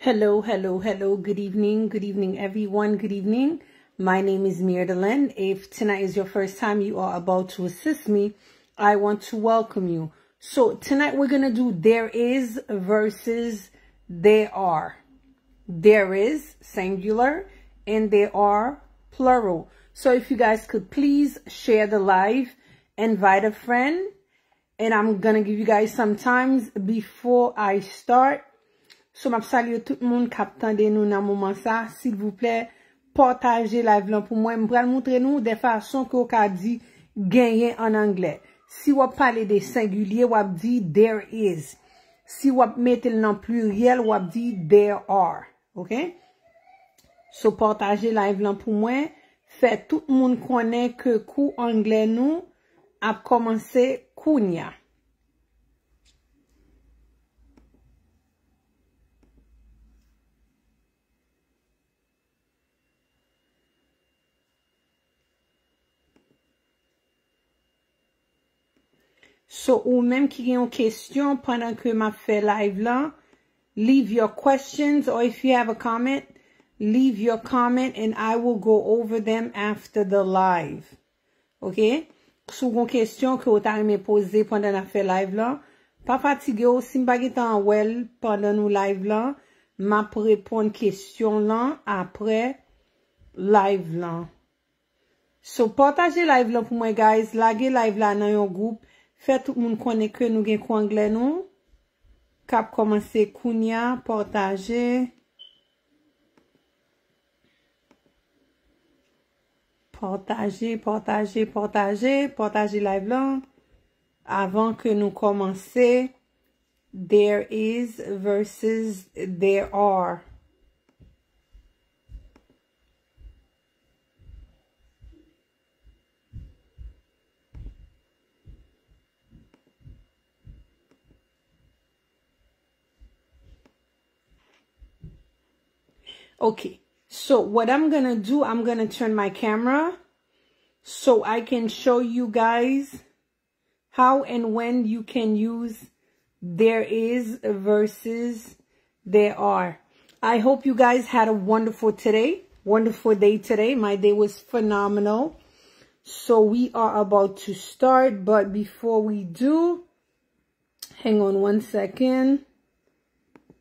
Hello, hello, hello. Good evening, everyone. Good evening. My name is Mirdaline. If tonight is your first time you are about to assist me, I want to welcome you. So tonight we're going to do there is versus there are. There is singular and there are plural. So if you guys could please share the live, invite a friend, and I'm going to give you guys some times before I start. So, m'a salue tout le monde qui attend nous dans moment ça. S'il vous plaît, partagez live là pour moi. M'pral montrer nous des façons que vous ka dit gagner en anglais. Si vous parlez de singulier, vous dit there is. Si vous mettez le nom pluriel, vous dit there are. OK? So, partagez live là pour moi. Fait tout le monde connaît que cours anglais nous a commencé kounya. So, ou même qui ont une question pendant que m'a fait live là, leave your questions, or if you have a comment, leave your comment and I will go over them after the live. OK? So, une question que vous avez posée pendant la fait live là, pas fatigué ou si m'pa getan well pendant nous live là, m'a répondre question là après live là. So, partagez live là pour moi guys, lagez live là dans yon groupe. Fait tout le monde connaît que nous gen ko anglais nous. Cap commencer kounya, partager. Partager live là. Avant que nous commencer, there is versus there are. Okay, so what I'm going to do, I'm going to turn my camera so I can show you guys how and when you can use there is versus there are. I hope you guys had a wonderful day today. My day was phenomenal. So we are about to start, but before we do, hang on one second.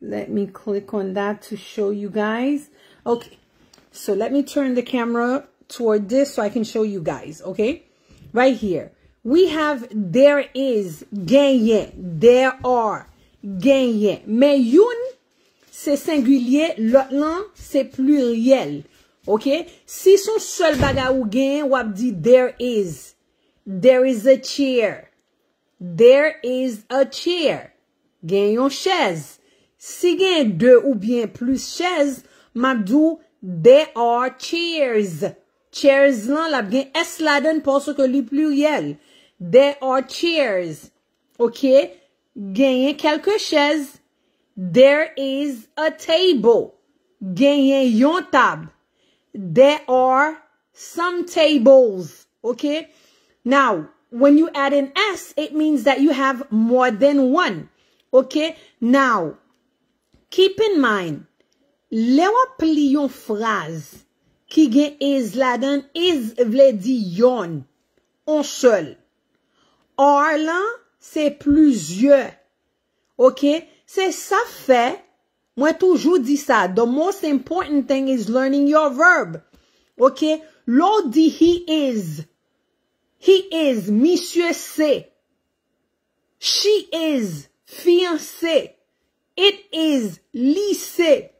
Let me click on that to show you guys. Okay, so let me turn the camera toward this so I can show you guys, okay? Right here, we have there is, gagné, there are, gagné. Mais youn, c'est singulier, l'autre là, c'est pluriel, ok? Si son seul baga ou gagne, wap di there is a chair. There is a chair. Gagne yon chaise. Si gen deux ou bien plus chaises, m'abdou, there are chairs. Chairs lan la gen S la den parce que li pluriel. There are chairs. OK? Genyen quelques chaises. There is a table. Genyen yon table. There are some tables. OK? Now, when you add an S, it means that you have more than one. OK? Now, keep in mind, le wap pli yon phrase ki gen is la dan, is vle di yon, on seul. Or lan, c'est plusieurs. OK? C'est ça fait, moi toujours di ça. The most important thing is learning your verb. OK? L'on di he is. He is, monsieur c'est. She is, fiancé. It is lycée.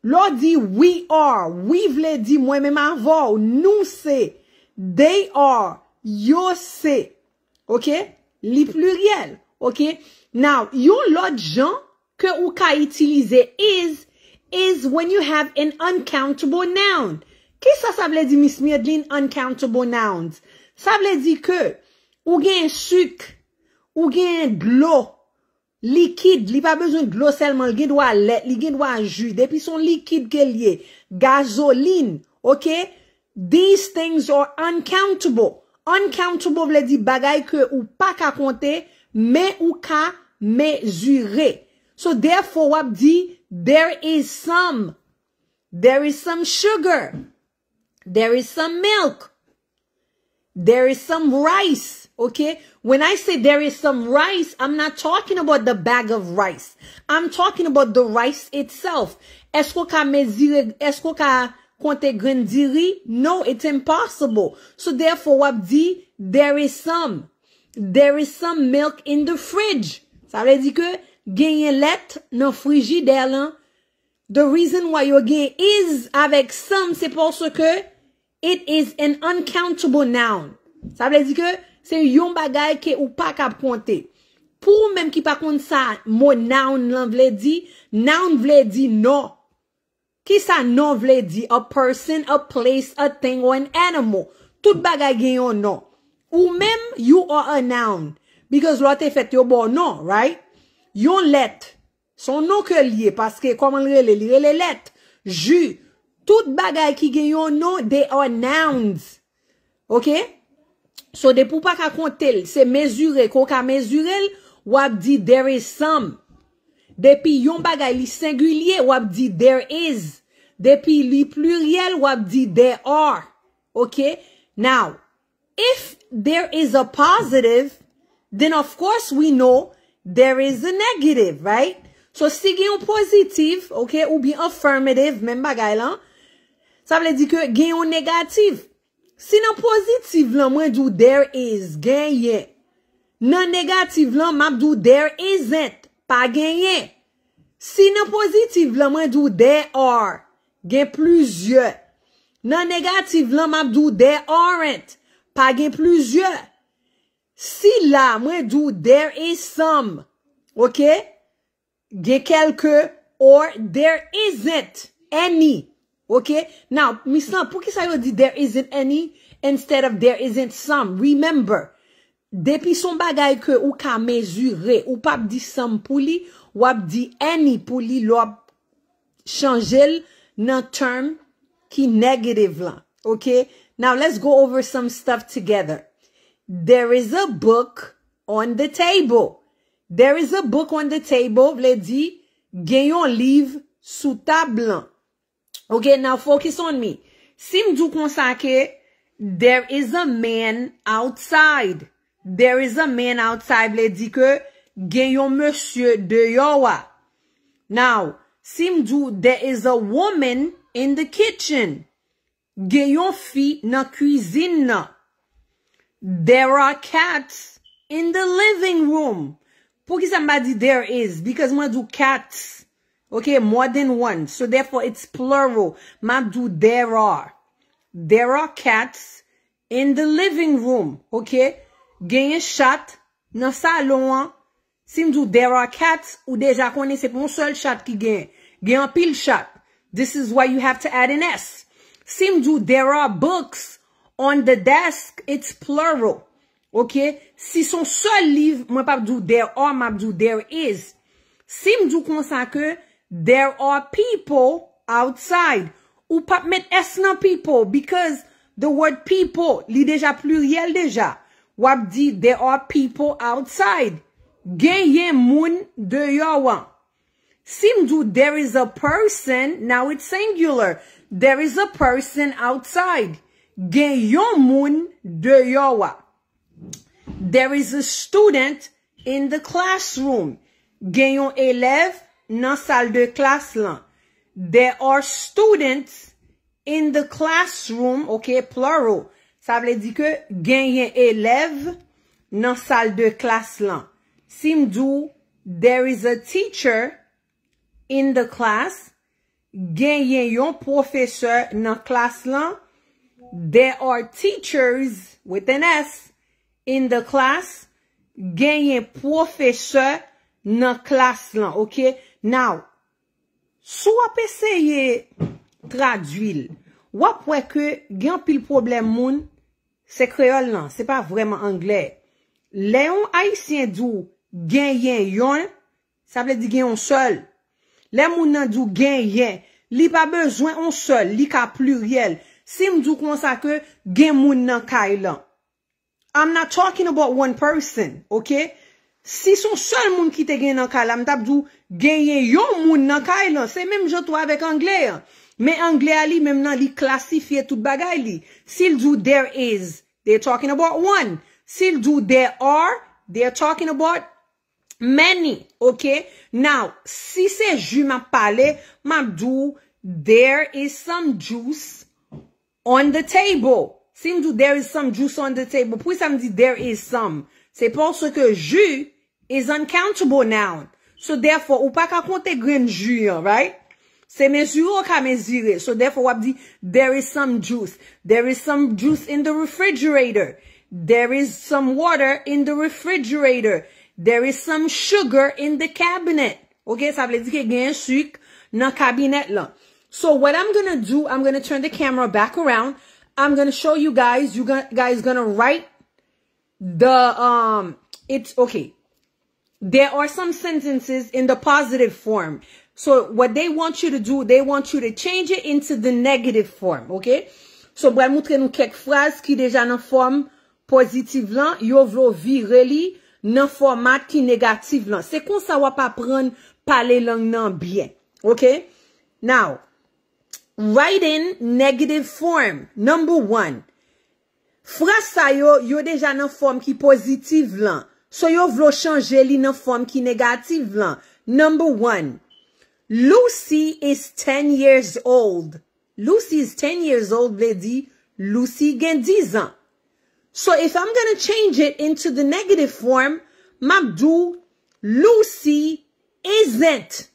L'on dit we are. We vle di moi même avant. Nous c'est. They are. Yo c'est. OK? Li pluriel. OK? Now, yon l'autre gens que ou ka utiliser is when you have an uncountable noun. Qu'est-ce que ça vle di, Miss Mirdaline, uncountable nouns? Ça vle di que ou gen sucre, ou gen de l'eau. Liquide, li pas besoin de l'eau seulement, li gen doit lait, li gen doit jus, depuis son liquide que lié, gasoline, OK? These things are uncountable. Uncountable veut dire bagay que ou pas ka compter, mais ou ka mesurer. So therefore, wap di there is some sugar, there is some milk, there is some rice, okay? When I say there is some rice, I'm not talking about the bag of rice. I'm talking about the rice itself. Est-ce qu'on ka mesurer, est-ce qu'on ka compter grain diri? No, it's impossible. So therefore, wap di, there is some milk in the fridge. Ça veut dire que genyen lait dans frigidaire lan. The reason why you gen is avec some, c'est parce que it is an uncountable noun. Ça veut dire que c'est yon bagay que ou pas kap compter. Pour même qui pas compte ça, mon noun lan vle di non. Qui ça non vle di? A person, a place, a thing, or an animal. Tout bagay gen yon non. Ou même you are a noun. Because l'autre fait yo bon non, right? Yon let. Son nom que lié parce que comment le let. Jus. Tout bagay qui gen yon non, they are nouns. Okay? So de pou pa ka kontel, c'est mesurer, ko ka mesurer, wap di there is some. Depi yon bagay li singulier, wap di there is. Depi li pluriel, wap di there are. Okay? Now, if there is a positive, then of course we know there is a negative, right? So si gen yon positive, okay, ou bien affirmative, même bagay lan, ça veut dire que gen yon négatif. Si nan positive lan mwen dou there is, genyen. Nan negative lan map dou there isn't, pa genyen. Si nan positive lan mwen dou there are, gen plusieurs. Nan negative lan map dou there aren't, pa gen plusieurs. Si la mwen dou there is some, okay? Gen quelque or there isn't any. Okay? Now, mislan, pou ki sa yo di there isn't any instead of there isn't some? Remember, depi son bagay ke ou ka mesure, ou pap di some pou li, wap di any pou li, lop chanjel nan term ki negative lan. Okay? Now, let's go over some stuff together. There is a book on the table. There is a book on the table, vle di, gen yon liv sou tablan. Okay, now focus on me. Sim du konsake, there is a man outside. There is a man outside, vle di ke, gen yon monsieur de yowa. Now, sim du, there is a woman in the kitchen. Gen yon fi nan cuisine nan. There are cats in the living room. Pou ki somebody there is, because mwen do cats. Okay, more than one. So therefore it's plural. Mwen do there are. There are cats in the living room. Okay, genye chat nan salon. Si mdou there are cats, ou deja konen se pon seul chat ki gen. Gen an pile chat. This is why you have to add an S. Si mdou there are books on the desk, it's plural. Okay? Si son seul livre, mwen pa mdou there are, mwen mdou there is. Si mdou konsan ke, there are people outside. Ou pa met S nan people, because the word people, li deja pluriel deja. Wap di, there are people outside. Genyen moun de yawan. Si mdou there is a person, now it's singular. There is a person outside. Genyon moun de yawan. There is a student in the classroom. Genyon élève nan salle de classe lan. There are students in the classroom, okay, plural. Ça veut dire que genyen élève nan salle de classe lan. Simdou, there is a teacher in the class. Genyen yon professeur nan classe lan. There are teachers with an S in the class. Genyen professeur nan classe lan, okay? Now, sou ap eseye traduil, wap wè ke gen pil problem moun, se kreol nan, se pa vreman anglais. Le yon haïtien dou genyen yon, sa vle di gen yon seul. Le moun nan dou genyen, li pa bezwen yon seul, li ka pluriel. Si mdou konsa ke gen moun nan kay lan. I'm not talking about one person, okay? Si son seul moun qui te gen nan kay la, m'tap dou genye yon moun nan kay la, c'est même joto avec anglais. Mais anglais ali même nan li classifié tout bagay li. S'il do there is, they're talking about one. S'il do there are, they're talking about many. Okay? Now, si c'est jus m'a parlé, m'a dou there is some juice on the table. Si m'dou there is some juice on the table, puis ça me dit there is some. C'est parce que jus is uncountable noun. So therefore, ou pas ka compter grain jus, right? C'est mesure ou ka mesurer. So therefore, wap di, there is some juice. There is some juice in the refrigerator. There is some water in the refrigerator. There is some sugar in the cabinet. Okay, ça veut dire que gen sucre nan cabinet là. So what I'm gonna do, I'm gonna turn the camera back around. I'm gonna show you guys. You guys gonna write the it's okay. There are some sentences in the positive form. So what they want you to do, they want you to change it into the negative form, okay? So bra montre nou quelques phrases qui déjà nan forme positive lan, yo vlo vire li nan format qui négatif lan. C'est comme ça wap apprendre parler langue nan bien, okay? Now, write in negative form. Number 1. Phrase sa yo déjà nan forme qui positive lan. So yo vlo changer li nan forme qui négative lan. Number 1. Lucy is 10 years old. Lucy is 10 years old, vle di, Lucy gen 10 ans. So if I'm going to change it into the negative form, mabdou, Lucy isn't.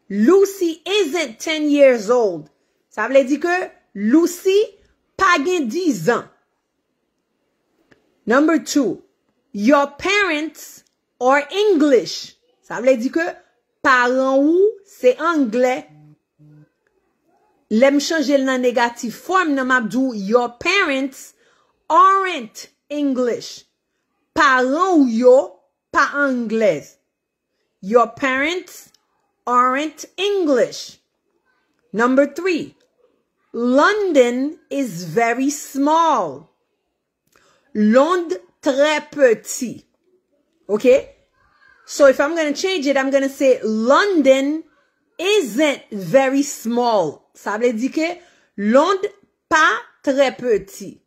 Lucy isn't 10 years old. Ça vle di que Lucy pa gen 10 ans. Number 2. Your parents are English. Ça vle di que parents ou c'est anglais. Lem changer nan negative form nan mabdou, your parents aren't English. Parents ou yo pa anglais. Your parents aren't English. Number 3. London is very small. Londres très petit. Okay? So if I'm going to change it, I'm going to say London isn't very small. Ça veut dire que Londres pas très petit.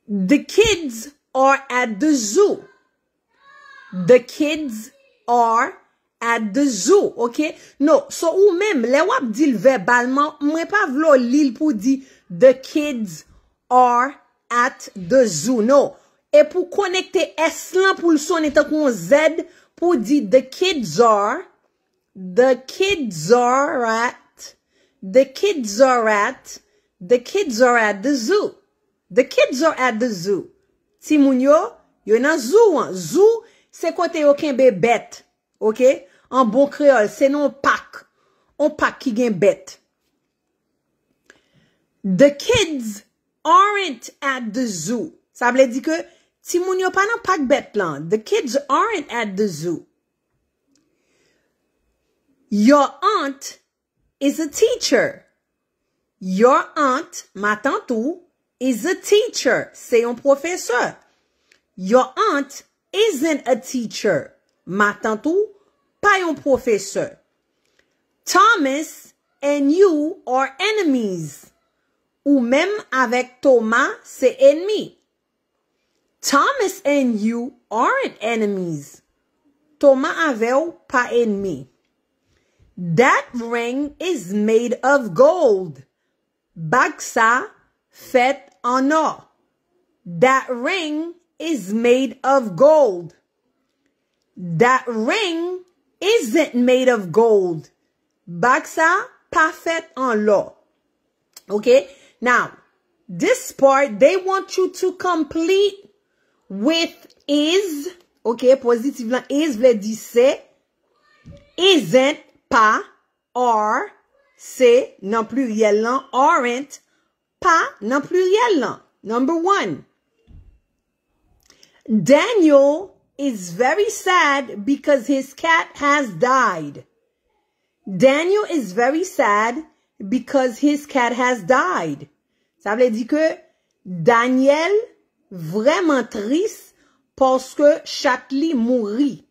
The kids are at the zoo. The kids are at the zoo. Okay? No, so ou même, le wap dil verbalement, mwen pa vlo lil pou di the kids are at the zoo. No. Et pour connecter S lan pour le son etan kon Z, pour di the kids are at the zoo. The kids are at the zoo. Ti moun yo nan zoo an. Zoo, c'est kote yo kenbe bête. OK? En bon créole, c'est non pak. On pak ki gen bête. The kids aren't at the zoo. Ça veut dire que ti moun yo pa nan pak bête lan. The kids aren't at the zoo. Your aunt is a teacher. Your aunt, ma tantou, is a teacher. C'est un professeur. Your aunt isn't a teacher. Ma tantou, pas un professeur. Thomas and you are enemies. Ou même avec Thomas, c'est ennemi. Thomas and you aren't enemies. Thomas avec ou pas ennemi. That ring is made of gold. Bag sa fait en or. That ring is made of gold. That ring isn't made of gold. Bag sa pas fait en or. Okay? Now, this part, they want you to complete with is. Okay, positive lan is vle di se. Isn't, pas, are, se, nan pluriel lan, aren't, pas, nan pluriel lan. Number 1. Daniel is very sad because his cat has died. Daniel is very sad because his cat has died. Ça veut dire que Daniel vraiment triste parce que chat li mouri.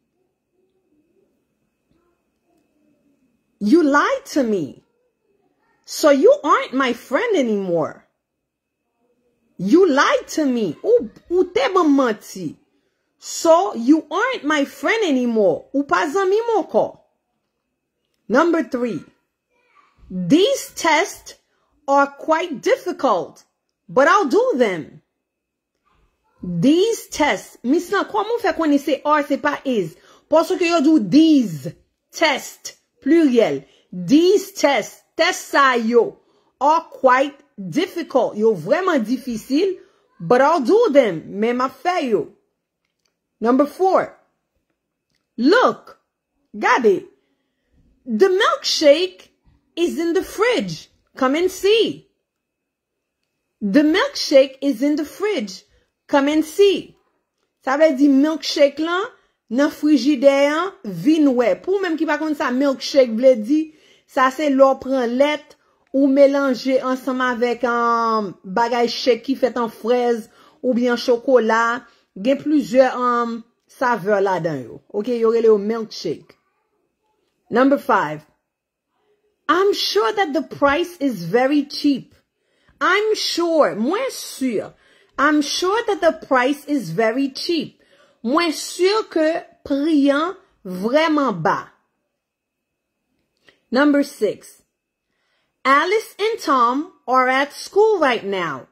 You lied to me. So you aren't my friend anymore. You lied to me. Ou te ban menti. So you aren't my friend anymore. Ou pas zami mon ko. Number 3. These tests are quite difficult, but I'll do them. These tests. Mislan, comment fait qu'on essaie or c'est pas is? Parce que yo do these tests, pluriel. These tests, tests sa yo, are quite difficult. Yo vraiment difficile, but I'll do them. Mais ma fait yo. Number 4. Look, got it. The milkshake is in the fridge. Come and see. The milkshake is in the fridge. Come and see. Ça veut dire milkshake là, dans frigidaire, vin ouais. Pour même qui pas comme ça, milkshake veut dire, ça c'est l'eau prend lait ou mélanger ensemble avec un bagage shake qui fait en fraise ou bien chocolat. Il y a plusieurs saveurs là-dedans. OK, il y aurait le milkshake. Number 5. I'm sure that the price is very cheap. I'm sure, moins sûr. I'm sure that the price is very cheap. Moins sûr que prix vraiment bas. Number 6. Alice and Tom are at school right now.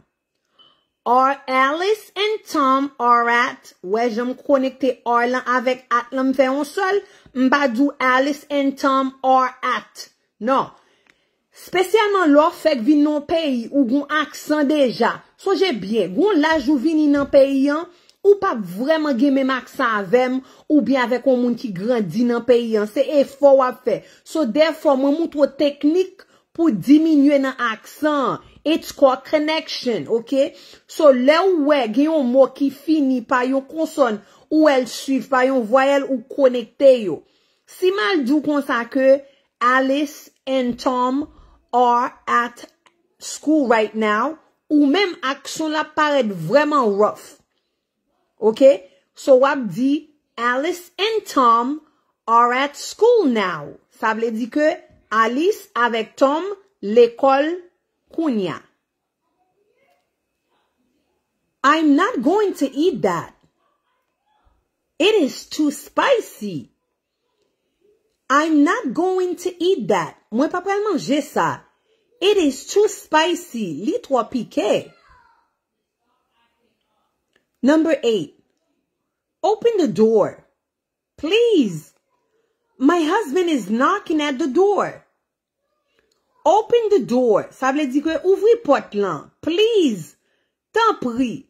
Are Alice and Tom are at, ouais, je me connecte or là avec at là me fait un seul, m'badou Alice and Tom are at. Non. Spécialement lor fait vin non pays ou gon accent déjà. Songez bien, gon l'âge ou vini nan pays ou pas vraiment gen même accent avec ou bien avec un monde qui grandit dans pays c'est effort à faire. So therefore moi montre technique pour diminuer nan accent. It's called connection, okay? So là où gen yon mot qui finit par yon consonne ou elle suit par yon voyelle ou connecté yo. Si mal dou kon sa que Alice and Tom are at school right now, ou même action la paraît vraiment rough. Okay? So wap di Alice and Tom are at school now. Ça veut dire que Alice avec Tom l'école kounya. I'm not going to eat that. It is too spicy. I'm not going to eat that. Moi pas pral manger ça. It is too spicy. Li trop piqué. Number 8. Open the door. Please. My husband is knocking at the door. Open the door. Ça veut dire que ouvri porte là. Please. T'en prie.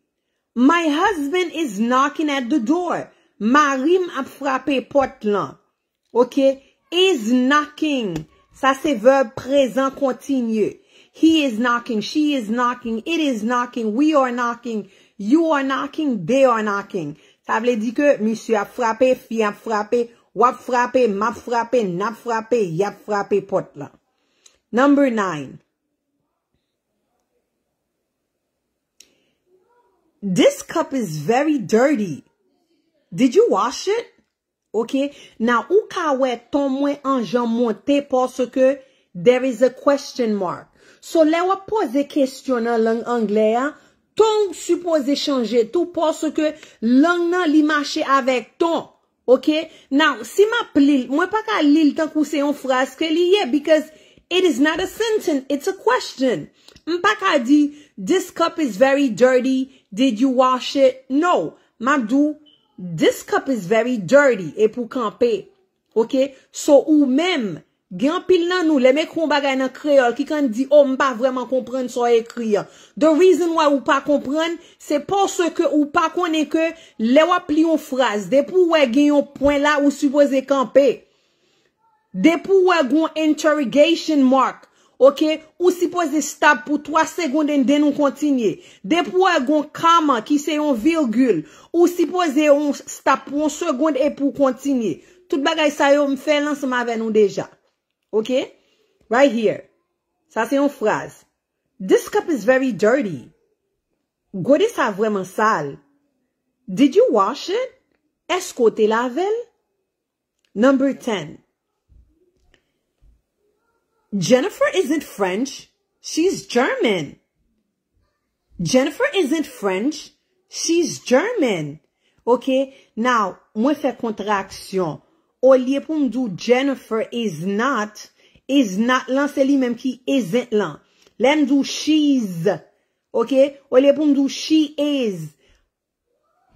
My husband is knocking at the door. Marim a frappé porte là. OK? Is knocking. Ça c'est verbe présent continu. He is knocking. She is knocking. It is knocking. We are knocking. You are knocking. They are knocking. Ça veut dire que monsieur a frappé, fille a frappé, wap frappé, m'a frappé, n'a frappé, y a frappé porte là. Number 9. This cup is very dirty. Did you wash it? Okay. Now, ou ka wè ton mwen anjan monte parce que there is a question mark. So, là, wè pose question nan langue anglais, ton suppose changer tout parce que langue nan li marche avec ton. Okay. Now, si ma pli, mwen pa ka li tan kou se yon phrase ke liye because it is not a sentence, it's a question. M'pa ka di, this cup is very dirty. Did you wash it? No. M'abdou, this cup is very dirty. Et pour camper. OK? So, ou même, gen pil nan nou, le mek kon bagay nan créole, qui kan di, oh, m'pa vraiment comprendre so écrit. The reason why ou pas comprendre, c'est parce que ou pas connaît que, le wap li yon phrase, de pou wè gen yon point là ou suppose camper. De pou wè gon interrogation mark. OK? Ou suppose stop pour 3 secondes et den nou continue. De pou wè gon comma qui c'est yon virgule. Ou suppose on stop pour 1 seconde et pour continuer. Tout bagay sa yo m'fè l'ensemble avec nous déjà. OK? Right here. Ça c'est une phrase. This cup is very dirty. Gode sa vraiment sale. Did you wash it? Est-ce que t'es lavel? Number 10. Jennifer isn't French. She's German. Jennifer isn't French. She's German. Okay? Now, moi fais contraction. Au lieu pour m'dou Jennifer is not lan c'est li même qui isn't lan. Let do she's. Okay? Au lieu pour m'dou she is.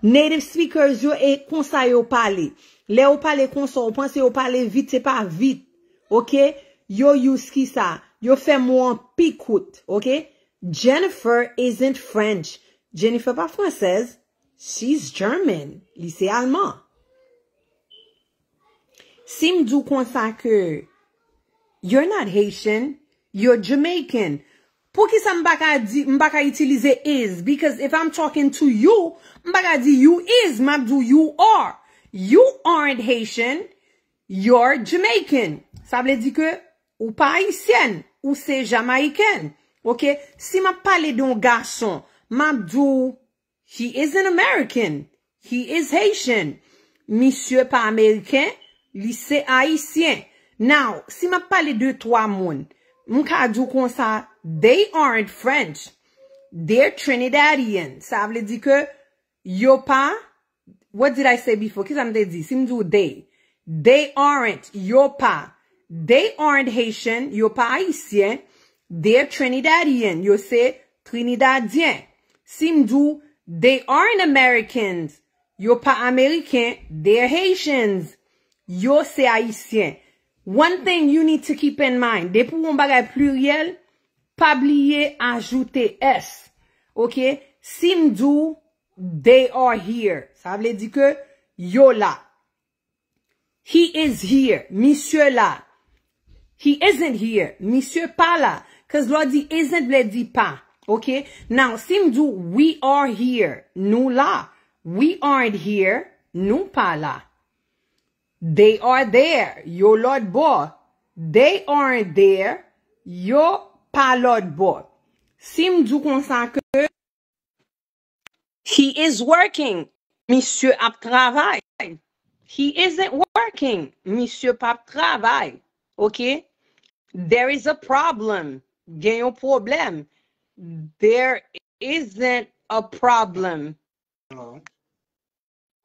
Native speakers yo e konsa yo pale. Le yo pale konsa, ou pense yo pale vite, c'est pas vite. Okay? Yo use ki sa. Yo fait moins picoute. Okay? Jennifer isn't French. Jennifer pas française. She's German. Li c'est allemand. Si m'dou konsa que you're not Haitian, you're Jamaican. Pour qui ça m'baka utilize is? Because if I'm talking to you, m'baka di you is, m'abdou you are. You aren't Haitian, you're Jamaican. Ça veut dire que ou pas haïtienne, ou c'est jamaïcaine. OK? Si m'a parlé d'un garçon, m'abdou he is an American, he is Haitian. Monsieur pas américain, li c'est haïtien. Now, si m'a parlé de trois moun, m'ka dou kon sa, they aren't French. They're Trinidadian. Ça veut dire que yo pas, what did I say before? Qu'est-ce que m'te dit? Si m'dou they aren't, yo pas. They aren't Haitian, yo pas haïtien. They're Trinidadian, yo c'est Trinidadien. Si m'dou they aren't Americans, yo pas américain, they're Haitians. Yo c'est haïtien. One thing you need to keep in mind, depuis on bagay pluriel, pas oublier ajouter S. OK? Si m'dou they are here, ça veut dire que yo là. He is here, monsieur là. He isn't here, monsieur pas là. Cause l'on dit isn't, vle dit pas. OK? Now, si m'dou we are here, nous là. We aren't here, nous pas là. They are there, yo Lord boy. They aren't there, yo pas Lord boy. Si m'dou konsan que he is working, monsieur ap travail. He isn't working, monsieur pas travail. OK? There is a problem. Gen yon problem. There isn't a problem. Hello.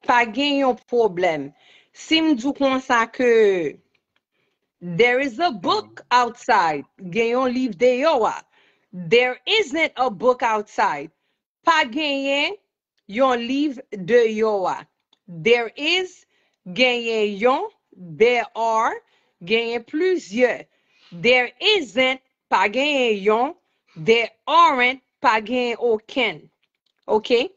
Pa gen yon problem. Si m'dou konsa que there is a book outside. Gen yon liv de yo a. There isn't a book outside. Pa gen yon liv de yo a. There is, gen yon, there are, gen plusieurs. There isn't, pa gen yon. There aren't, pa gen aucun. Okay?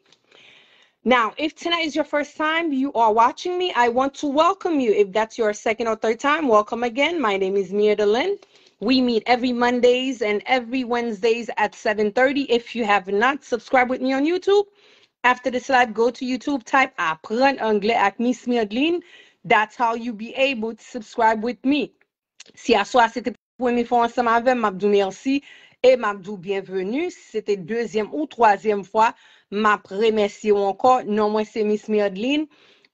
Now, if tonight is your first time you are watching me, I want to welcome you. If that's your second or third time, welcome again. My name is Mia Delin. We meet every Mondays and every Wednesdays at 7:30. If you have not subscribed with me on YouTube, after this live, go to YouTube, type Apprendre Anglais avec Miss Mia Delin. That's how you be able to subscribe with me. Si à soi c'était pour première fois ensemble avec m'abdou merci et m'abdou bienvenue. Si c'était deuxième ou troisième fois, m'a remercié encore. Non, moi c'est Miss Mia Delin.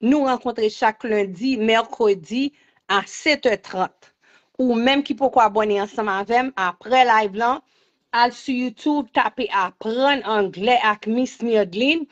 Nous rencontrer chaque lundi, mercredi à 7h30. Ou même qui pourquoi abonner ensemble avec après live là, al sur YouTube, tapez Apprendre Anglais avec Miss Mia Delin.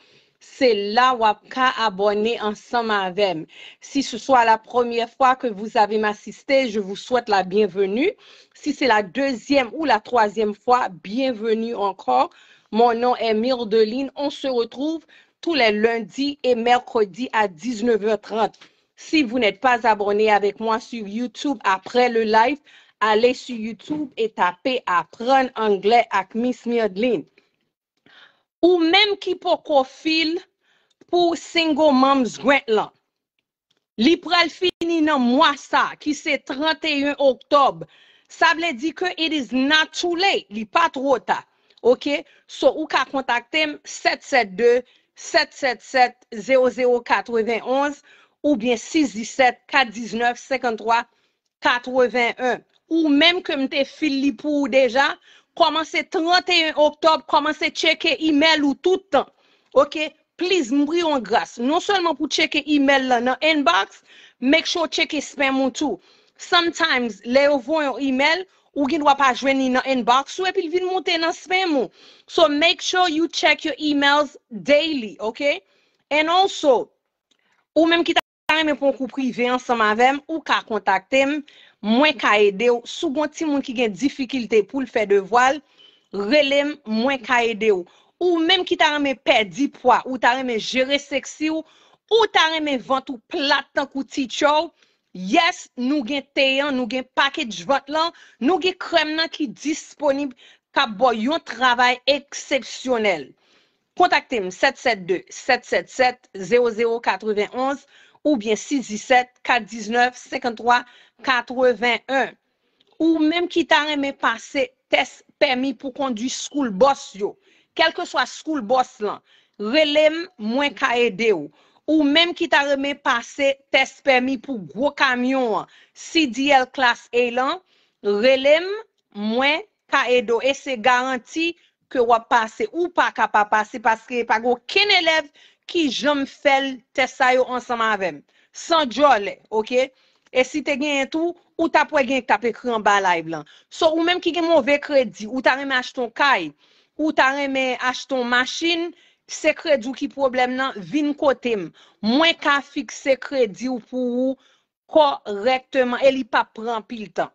C'est là où vous pouvez abonner ensemble avec. Si ce soit la première fois que vous avez m'assisté, je vous souhaite la bienvenue. Si c'est la deuxième ou la troisième fois, bienvenue encore. Mon nom est Mia Delin. On se retrouve tous les lundis et mercredis à 19h30. Si vous n'êtes pas abonné avec moi sur YouTube après le live, allez sur YouTube et tapez Apprendre Anglais avec Miss Mia Delin. Ou même qui pour fil pour single moms grant là. Li pral fini nan mois ça qui c'est 31 octobre. Ça veut dire que it is not too late, li pas trop tard. OK? So ou ka contacter 772 777 0091 ou bien 617 419 53 81. Ou même que m'te fil li pour déjà commencez 31 octobre, commencez checker email ou tout le temps. OK? please, m'prie en grâce. Non seulement pour checker email là dans inbox, make sure checker spam ou tout. Sometimes, les envoie un email ou qui doit pas joindre dans inbox ou et puis il vient monter dans spam ou. So make sure you check your emails daily, okay? And also, ou même qui t'a même pour coup privé ensemble avec ou ka contacter moi ka aider ou sou gon ti moun qui gen difficulté pour le faire de voile, relem moi ka aider ou même qui t'a même perdu poids ou t'a même gérer sexy ou t'a même ventre ou plat tant kou ti chow. Yes, nous gen téyan, nous gen package vente là, nous gen crème là qui disponible ka boy yon travail exceptionnel. Contactez-moi 772-777-0091 ou bien 617-419-5381. Ou même qui t'a aimé passer test permis pour conduire school bus yo. Quel que soit school bus là, relem moins ka aider ou même qui t'a aimé passer test permis pour gros camion CDL class A là, relem moins ka aider et c'est garanti que ou passer ou pas capable passer parce que pas aucun élève qui jamais fait test ça yo ensemble avec sans jole, OK? Et si tu gagné tout ou t'as pas gagné t'as écrit en bas live là. So ou même qui gen mauvais crédit ou t'as remis acheter ton caille ou t'as remis acheter ton machine, c'est crédit qui problème nan vin côté moins ka fixer crédit ou pour correctement et li pas prend pile temps.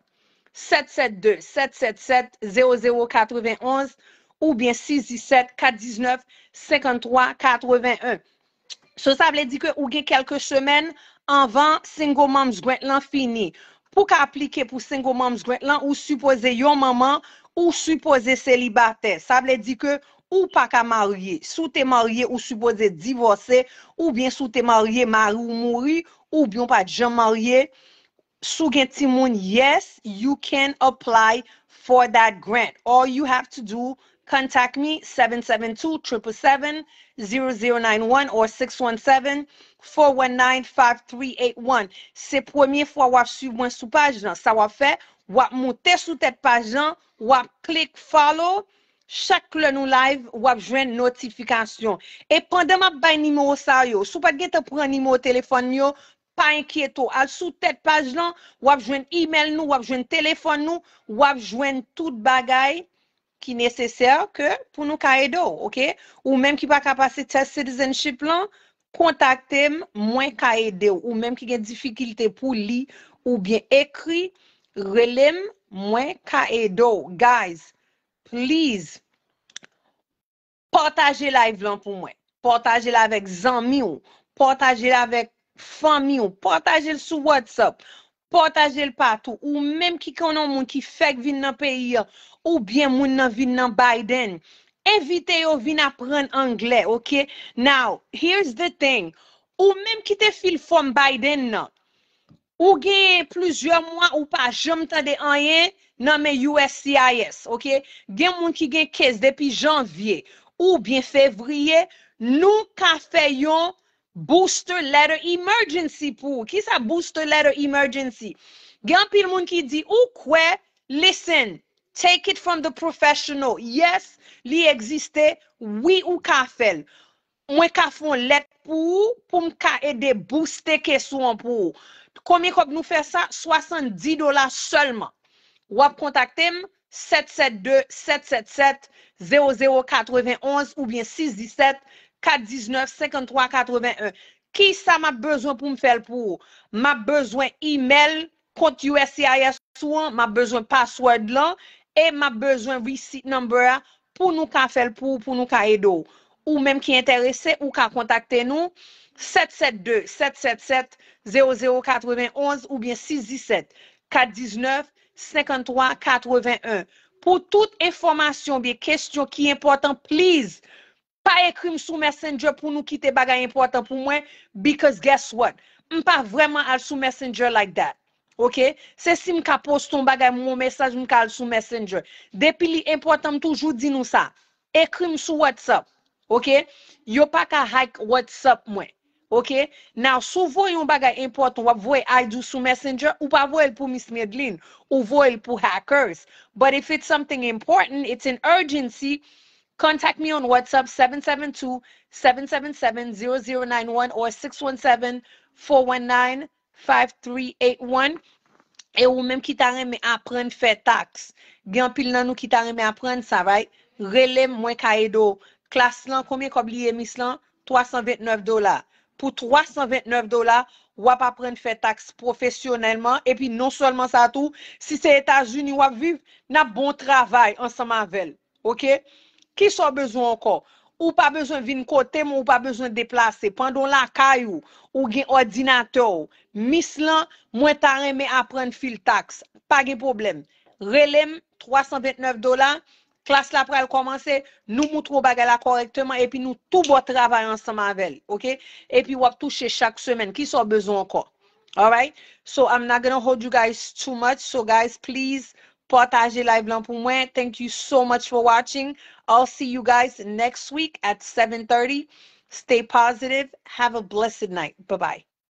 772-777-0091 ou bien 617-419-5381. Ça veut dire que ou gen quelques semaines avant single moms grant lan fini. Pour qu'appliquer pour single moms grant lan ou supposé yon maman ou supposé célibataire. Ça veut dire que ou pas qu'à marier. Sous t'es marié ou supposé divorcer ou bien sous t'es marié mari ou mouri ou bien pas jamais marié. Sou gen ti moun, yes, you can apply for that grant. All you have to do, contact me 772-777-0091 or 617-419-5381. C'est première fois wap suivre moi sous page là, ça wap fait wap monter sous tête page là, wap click follow. Chaque le nous live wap joindre notification. Et pendant ma bay numéro ça yo, sou pas gen te prend numéro téléphone yo, pas inquiéto, al sous tête page là, wap joindre email nous, wap joindre téléphone nous, wap joindre tout bagay qui nécessaire que pour nous aider, OK? Ou même qui pas capacité test citizenship là, contactez moi ka aider ou même qui a difficulté pour lire ou bien écrit, relem moi ka aider. Guys, please partagez live là pour moi. Partagez-la avec amis ou, partagez-la avec famille ou, partagez-le sur WhatsApp, partagez-le partout ou même qui connaît moun qui fait vinn dans pays ou bien moun nan vinn dans Biden. Invitez yo vinn apprendre anglais, OK? Now, here's the thing. Ou même qui te fil from Biden nan. Ou gen plusieurs mois ou pas jamais tande rien nan men USCIS, OK? Gen moun qui gen caisse depuis janvier ou bien février, nous ka fait yon booster letter emergency pour. Qui ça booster letter emergency? Gen pile moun qui dit ou quoi? Listen, take it from the professional. Yes, li existe, oui ou ka fait. Moi ka fon lettre pour m'ka aider booster question pour. Combien comme nous fait ça? $70 seulement. Ou ap contacter 772-777-0091 ou bien 617-419-5381. Qui ça m'a besoin pour me faire pour? M'a besoin email compte USCIS ou m'a besoin password là et m'a besoin receipt number pour nous ka faire pour nous ka aider. Ou même qui intéressé ou ka contacter nous 772-777-0091 ou bien 617-419-5381. Pour toute information, bien question qui est importante, please, pas écrire sous Messenger pour nous quitter bagay important pour moi, because guess what? M'pas vraiment al sous Messenger like that. OK? C'est si m'ka poste ton bagay mon message m'ka al sous Messenger. Depuis li important toujours di nous ça. Écrire sous WhatsApp. OK? Yo pas ka hack WhatsApp moi. OK? Now, souvent yon bagay important, wap voye ID sous Messenger ou pas voye pour Miss Medline ou voye pour hackers. But if it's something important, it's an urgency, contact me on WhatsApp 777-0091 or 617-419-5381. Et ou même qui t'a remis apprendre faire taxe. Gen pile nan nou qui t'a remis apprendre ça, right? Relem moins kaedo. Classe lan, combien kobliye mis lan? $329. Pour $329, ou ap apprendre faire taxe professionnellement. Et puis non seulement ça tout, si c'est États-Unis ou ap vive, n'a bon travail ensemble avec. OK? Qui sont besoin encore? Ou pas besoin de venir côté, ou pas besoin de déplacer. Pendant la caillou, ou gen ordinateur, mis lan, moi ta remè apprendre fil taxe. Pas de problème. Relem, $329. Classe la pral commencer, nous montrons bagala correctement et puis nous tout bon travail ensemble avec. OK? Et puis on toucher chaque semaine. Qui sont besoin encore? All right? So I'm not going to hold you guys too much. So guys, please partagez live lan pour moi. Thank you so much for watching. I'll see you guys next week at 7:30. Stay positive. Have a blessed night. Bye-bye.